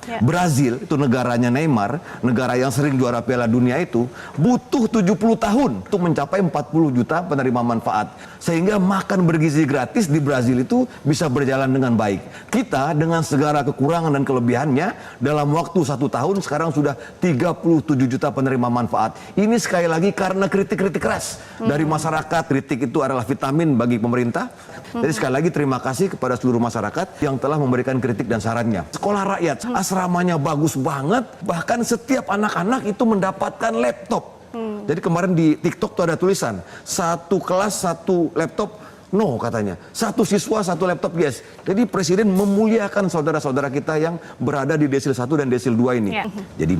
Ya. Brazil itu negaranya Neymar, negara yang sering juara Piala Dunia itu butuh 70 tahun untuk mencapai 40 juta penerima manfaat. Sehingga makan bergizi gratis di Brazil itu bisa berjalan dengan baik. Kita dengan segala kekurangan dan kelebihannya dalam waktu 1 tahun sekarang sudah 37 juta penerima manfaat. Ini sekali lagi karena kritik-kritik keras dari masyarakat. Kritik itu adalah vitamin bagi pemerintah. Jadi sekali lagi terima kasih kepada seluruh masyarakat yang telah memberikan kritik dan sarannya. Sekolah rakyat, asramanya bagus banget, bahkan setiap anak-anak itu mendapatkan laptop. Jadi kemarin di TikTok tuh ada tulisan, 1 kelas 1 laptop, no katanya. 1 siswa 1 laptop, yes. Jadi Presiden memuliakan saudara-saudara kita yang berada di Desil 1 dan Desil 2 ini. Ya. Jadi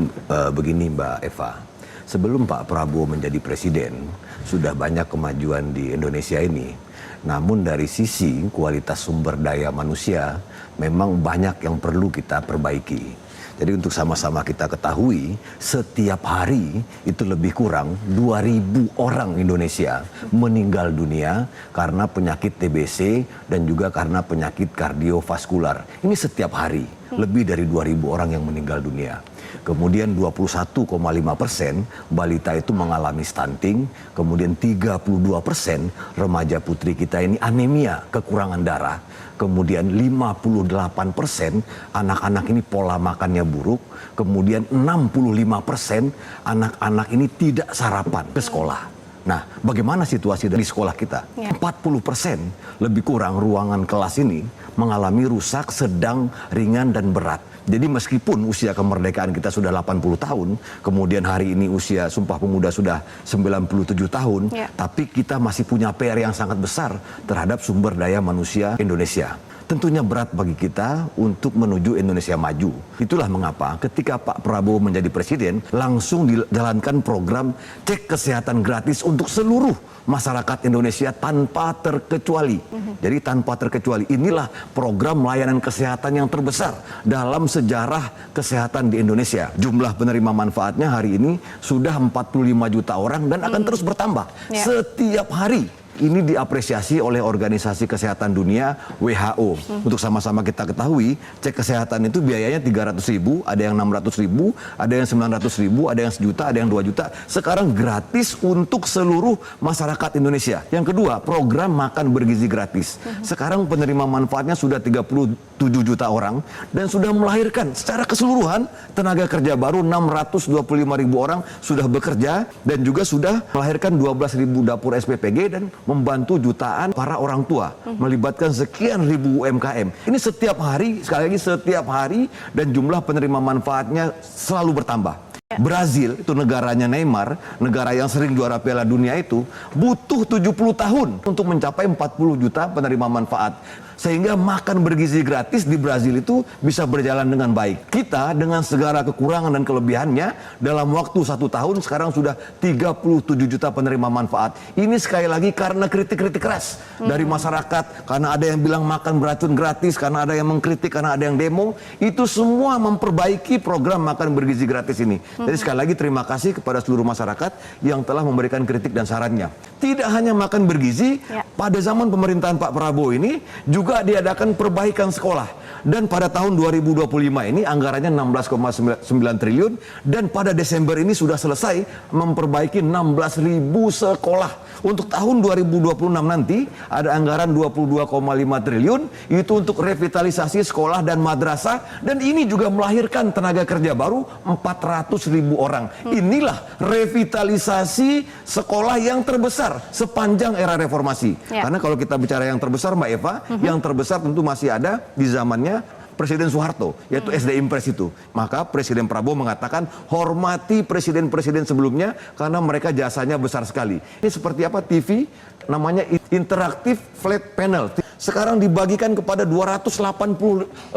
begini Mbak Eva, sebelum Pak Prabowo menjadi Presiden, sudah banyak kemajuan di Indonesia ini. Namun dari sisi kualitas sumber daya manusia, memang banyak yang perlu kita perbaiki. Jadi untuk sama-sama kita ketahui, setiap hari itu lebih kurang 2.000 orang Indonesia meninggal dunia karena penyakit TBC dan juga karena penyakit kardiovaskular. Ini setiap hari, lebih dari 2.000 orang yang meninggal dunia. Kemudian 21,5% balita itu mengalami stunting, kemudian 32% remaja putri kita ini anemia, kekurangan darah. Kemudian 58% anak-anak ini pola makannya buruk. Kemudian 65% anak-anak ini tidak sarapan ke sekolah. Nah, bagaimana situasi di sekolah kita? Ya. 40% lebih kurang ruangan kelas ini mengalami rusak, sedang, ringan, dan berat. Jadi meskipun usia kemerdekaan kita sudah 80 tahun, kemudian hari ini usia Sumpah Pemuda sudah 97 tahun, ya, tapi kita masih punya PR yang sangat besar terhadap sumber daya manusia Indonesia. Tentunya berat bagi kita untuk menuju Indonesia maju. Itulah mengapa ketika Pak Prabowo menjadi presiden, langsung dijalankan program cek kesehatan gratis untuk seluruh masyarakat Indonesia tanpa terkecuali. Jadi tanpa terkecuali, inilah program layanan kesehatan yang terbesar dalam sejarah kesehatan di Indonesia. Jumlah penerima manfaatnya hari ini sudah 45 juta orang dan akan terus bertambah setiap hari. Ini diapresiasi oleh Organisasi Kesehatan Dunia WHO. Untuk sama-sama kita ketahui, cek kesehatan itu biayanya 300.000, ada yang 600.000, ada yang 900.000, ada yang 1 juta, ada yang 2 juta. Sekarang gratis untuk seluruh masyarakat Indonesia. Yang kedua, program makan bergizi gratis. Sekarang penerima manfaatnya sudah 37 juta orang dan sudah melahirkan secara keseluruhan tenaga kerja baru 625.000 orang sudah bekerja dan juga sudah melahirkan 12.000 dapur SPPG dan membantu jutaan para orang tua, melibatkan sekian ribu UMKM. Ini setiap hari, sekali lagi setiap hari, dan jumlah penerima manfaatnya selalu bertambah. Brazil itu negaranya Neymar, negara yang sering juara Piala Dunia itu butuh 70 tahun untuk mencapai 40 juta penerima manfaat. Sehingga makan bergizi gratis di Brazil itu bisa berjalan dengan baik. Kita dengan segala kekurangan dan kelebihannya dalam waktu 1 tahun sekarang sudah 37 juta penerima manfaat. Ini sekali lagi karena kritik-kritik keras dari masyarakat. Karena ada yang bilang makan beracun gratis, karena ada yang mengkritik, karena ada yang demo. Itu semua memperbaiki program makan bergizi gratis ini. Jadi sekali lagi terima kasih kepada seluruh masyarakat yang telah memberikan kritik dan sarannya. Tidak hanya makan bergizi, pada zaman pemerintahan Pak Prabowo ini juga diadakan perbaikan sekolah. Dan pada tahun 2025 ini anggarannya 16,9 triliun dan pada Desember ini sudah selesai memperbaiki 16.000 sekolah. Untuk tahun 2026 nanti ada anggaran 22,5 triliun itu untuk revitalisasi sekolah dan madrasah, dan ini juga melahirkan tenaga kerja baru 400.000 orang. Inilah revitalisasi sekolah yang terbesar sepanjang era reformasi. Karena kalau kita bicara yang terbesar Mbak Eva, yang terbesar tentu masih ada di zamannya Presiden Soeharto, yaitu SD Impres itu. Maka Presiden Prabowo mengatakan hormati presiden-presiden sebelumnya karena mereka jasanya besar sekali. Ini seperti apa? TV namanya Interactive Flat Panel. Sekarang dibagikan kepada 288.000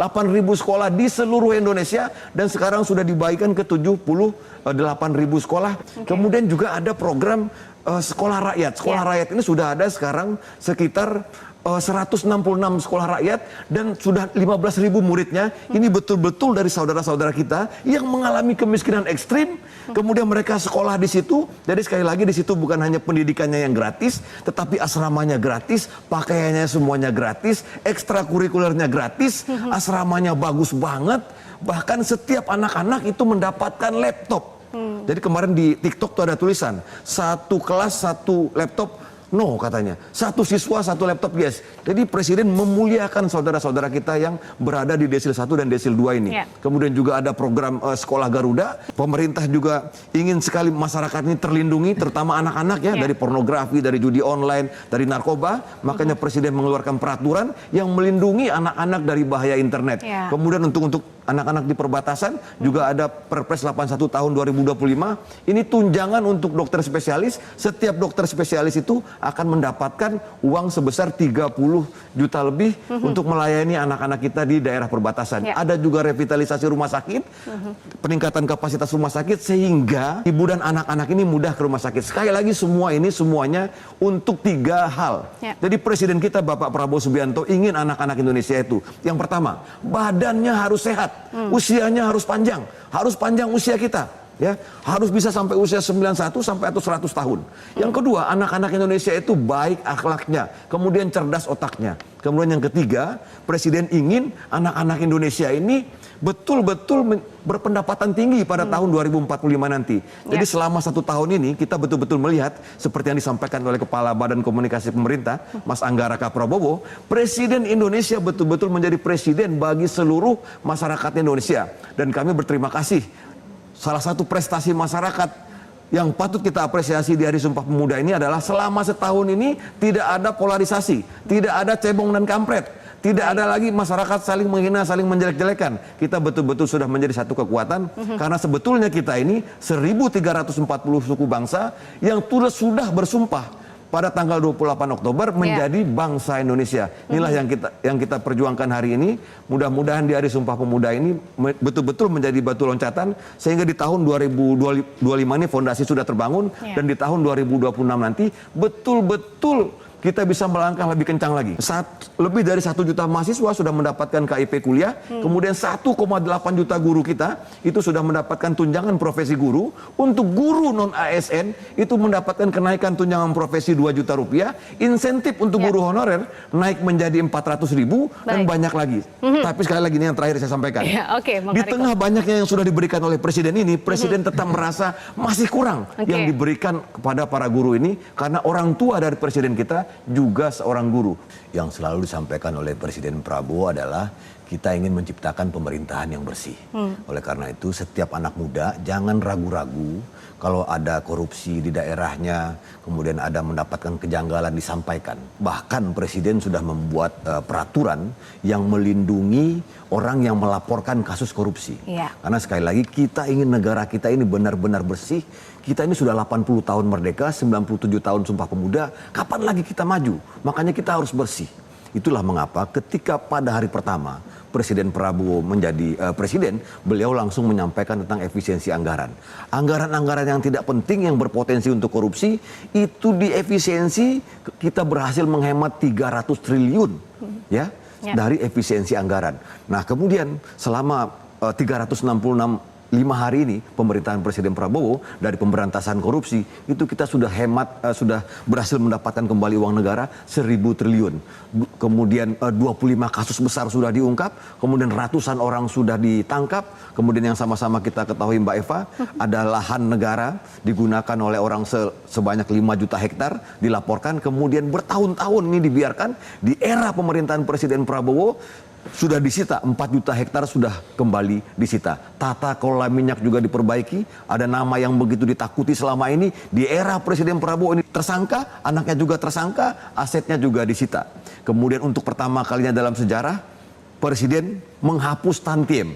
sekolah di seluruh Indonesia dan sekarang sudah dibagikan ke 78.000 sekolah. Kemudian juga ada program sekolah rakyat. Sekolah rakyat ini sudah ada sekarang sekitar 166 sekolah rakyat dan sudah 15.000 muridnya. Ini betul-betul dari saudara-saudara kita yang mengalami kemiskinan ekstrim. Kemudian mereka sekolah di situ. Jadi sekali lagi di situ bukan hanya pendidikannya yang gratis, tetapi asramanya gratis, pakaiannya semuanya gratis, ekstrakurikulernya gratis, asramanya bagus banget. Bahkan setiap anak-anak itu mendapatkan laptop. Jadi kemarin di TikTok tuh ada tulisan, satu kelas satu laptop, no katanya. Satu siswa satu laptop, yes. Jadi Presiden memuliakan saudara-saudara kita yang berada di Desil 1 dan Desil 2 ini. Kemudian juga ada program Sekolah Garuda. Pemerintah juga ingin sekali masyarakat ini terlindungi, terutama anak-anak ya, dari pornografi, dari judi online, dari narkoba. Makanya Presiden mengeluarkan peraturan yang melindungi anak-anak dari bahaya internet. Kemudian untuk anak-anak di perbatasan juga ada Perpres 81 tahun 2025. Ini tunjangan untuk dokter spesialis. Setiap dokter spesialis itu akan mendapatkan uang sebesar 30 juta lebih untuk melayani anak-anak kita di daerah perbatasan. Ada juga revitalisasi rumah sakit, peningkatan kapasitas rumah sakit sehingga ibu dan anak-anak ini mudah ke rumah sakit. Sekali lagi semuanya untuk 3 hal. Jadi Presiden kita Bapak Prabowo Subianto ingin anak-anak Indonesia itu, yang pertama, badannya harus sehat. Usianya harus panjang usia kita, ya, harus bisa sampai usia 91 sampai atau 100 tahun. Yang kedua, anak-anak Indonesia itu baik akhlaknya, kemudian cerdas otaknya. Kemudian yang ketiga, Presiden ingin anak-anak Indonesia ini betul-betul berpendapatan tinggi pada tahun 2045 nanti. Jadi selama 1 tahun ini kita betul-betul melihat seperti yang disampaikan oleh Kepala Badan Komunikasi Pemerintah, Mas Anggaraka Prabowo, Presiden Indonesia betul-betul menjadi presiden bagi seluruh masyarakat Indonesia. Dan kami berterima kasih. Salah satu prestasi masyarakat yang patut kita apresiasi di Hari Sumpah Pemuda ini adalah selama setahun ini tidak ada polarisasi, tidak ada cebong dan kampret. Tidak ada lagi masyarakat saling menghina, saling menjelek-jelekan. Kita betul-betul sudah menjadi satu kekuatan. Karena sebetulnya kita ini 1.340 suku bangsa yang sudah bersumpah pada tanggal 28 Oktober menjadi bangsa Indonesia. Inilah yang kita perjuangkan hari ini. Mudah-mudahan di Hari Sumpah Pemuda ini betul-betul menjadi batu loncatan. Sehingga di tahun 2025 ini fondasi sudah terbangun. Dan di tahun 2026 nanti betul-betul kita bisa melangkah lebih kencang lagi. Lebih dari 1 juta mahasiswa sudah mendapatkan KIP kuliah, kemudian 1,8 juta guru kita itu sudah mendapatkan tunjangan profesi guru. Untuk guru non-ASN itu mendapatkan kenaikan tunjangan profesi 2 juta rupiah, insentif untuk guru honorer naik menjadi 400.000 dan banyak lagi. Tapi sekali lagi ini yang terakhir saya sampaikan. Di tengah banyaknya yang sudah diberikan oleh Presiden ini, Presiden tetap merasa masih kurang yang diberikan kepada para guru ini, karena orang tua dari Presiden kita juga seorang guru. Yang selalu disampaikan oleh Presiden Prabowo adalah kita ingin menciptakan pemerintahan yang bersih. Oleh karena itu setiap anak muda jangan ragu-ragu kalau ada korupsi di daerahnya, kemudian ada mendapatkan kejanggalan disampaikan. Bahkan Presiden sudah membuat peraturan yang melindungi orang yang melaporkan kasus korupsi. Karena sekali lagi kita ingin negara kita ini benar-benar bersih. Kita ini sudah 80 tahun merdeka, 97 tahun Sumpah Pemuda, kapan lagi kita maju? Makanya kita harus bersih. Itulah mengapa ketika pada hari pertama Presiden Prabowo menjadi presiden, beliau langsung menyampaikan tentang efisiensi anggaran. Anggaran-anggaran yang tidak penting, yang berpotensi untuk korupsi, itu diefisiensi, kita berhasil menghemat 300 triliun dari efisiensi anggaran. Nah kemudian selama 365 hari ini pemerintahan Presiden Prabowo dari pemberantasan korupsi itu kita sudah hemat, sudah berhasil mendapatkan kembali uang negara 1.000 triliun. Kemudian 25 kasus besar sudah diungkap, kemudian ratusan orang sudah ditangkap. Kemudian yang sama-sama kita ketahui Mbak Eva, ada lahan negara digunakan oleh orang sebanyak 5 juta hektar dilaporkan, kemudian bertahun-tahun ini dibiarkan. Di era pemerintahan Presiden Prabowo sudah disita, 4 juta hektar sudah kembali disita. Tata kelola minyak juga diperbaiki. Ada nama yang begitu ditakuti selama ini. Di era Presiden Prabowo ini tersangka, anaknya juga tersangka, asetnya juga disita. Kemudian untuk pertama kalinya dalam sejarah, Presiden menghapus tantiem.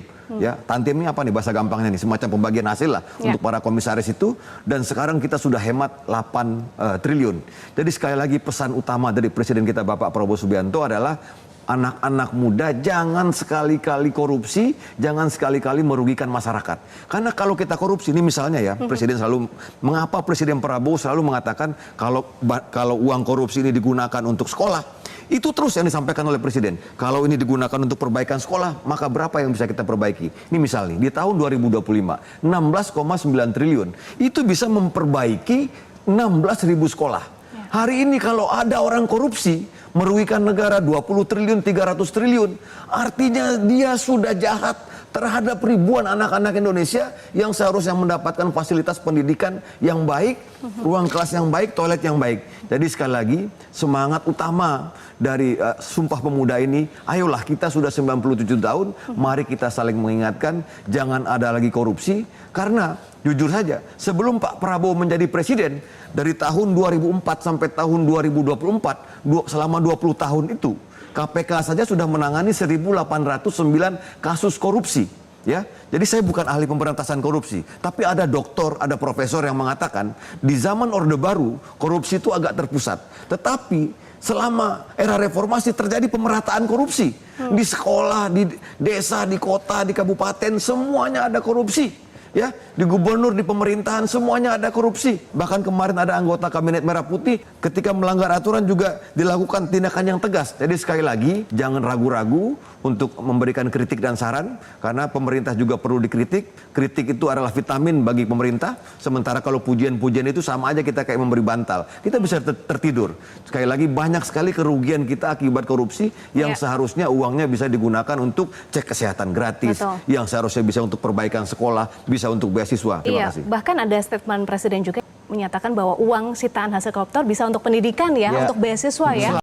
Tantiem ini apa nih bahasa gampangnya nih? Semacam pembagian hasil lah untuk para komisaris itu. Dan sekarang kita sudah hemat 8 triliun. Jadi sekali lagi pesan utama dari Presiden kita Bapak Prabowo Subianto adalah anak-anak muda jangan sekali-kali korupsi, jangan sekali-kali merugikan masyarakat. Karena kalau kita korupsi, ini misalnya ya, Presiden selalu, mengapa Presiden Prabowo selalu mengatakan kalau uang korupsi ini digunakan untuk sekolah, itu terus yang disampaikan oleh Presiden. Kalau ini digunakan untuk perbaikan sekolah, maka berapa yang bisa kita perbaiki? Ini misalnya, di tahun 2025, 16,9 triliun, itu bisa memperbaiki 16.000 sekolah. Hari ini kalau ada orang korupsi, merugikan negara 20 triliun, 300 triliun. Artinya dia sudah jahat, terhadap ribuan anak-anak Indonesia yang seharusnya mendapatkan fasilitas pendidikan yang baik, ruang kelas yang baik, toilet yang baik. Jadi sekali lagi, semangat utama dari Sumpah Pemuda ini, ayolah kita sudah 97 tahun, mari kita saling mengingatkan, jangan ada lagi korupsi, karena jujur saja, sebelum Pak Prabowo menjadi presiden, dari tahun 2004 sampai tahun 2024, selama 20 tahun itu, KPK saja sudah menangani 1.809 kasus korupsi. Ya, jadi saya bukan ahli pemberantasan korupsi, tapi ada doktor, ada profesor yang mengatakan di zaman Orde Baru korupsi itu agak terpusat. Tetapi selama era reformasi terjadi pemerataan korupsi di sekolah, di desa, di kota, di kabupaten, semuanya ada korupsi. Ya, di gubernur, di pemerintahan semuanya ada korupsi. Bahkan kemarin ada anggota kabinet Merah Putih ketika melanggar aturan juga dilakukan tindakan yang tegas. Jadi sekali lagi jangan ragu-ragu untuk memberikan kritik dan saran, karena pemerintah juga perlu dikritik. Kritik itu adalah vitamin bagi pemerintah. Sementara kalau pujian-pujian itu sama aja kita kayak memberi bantal. Kita bisa tertidur. Sekali lagi banyak sekali kerugian kita akibat korupsi yang seharusnya uangnya bisa digunakan untuk cek kesehatan gratis, yang seharusnya bisa untuk perbaikan sekolah, bisa untuk beasiswa. Terima kasih. Bahkan ada statement Presiden juga menyatakan bahwa uang sitaan hasil koruptor bisa untuk pendidikan ya, untuk beasiswa ya.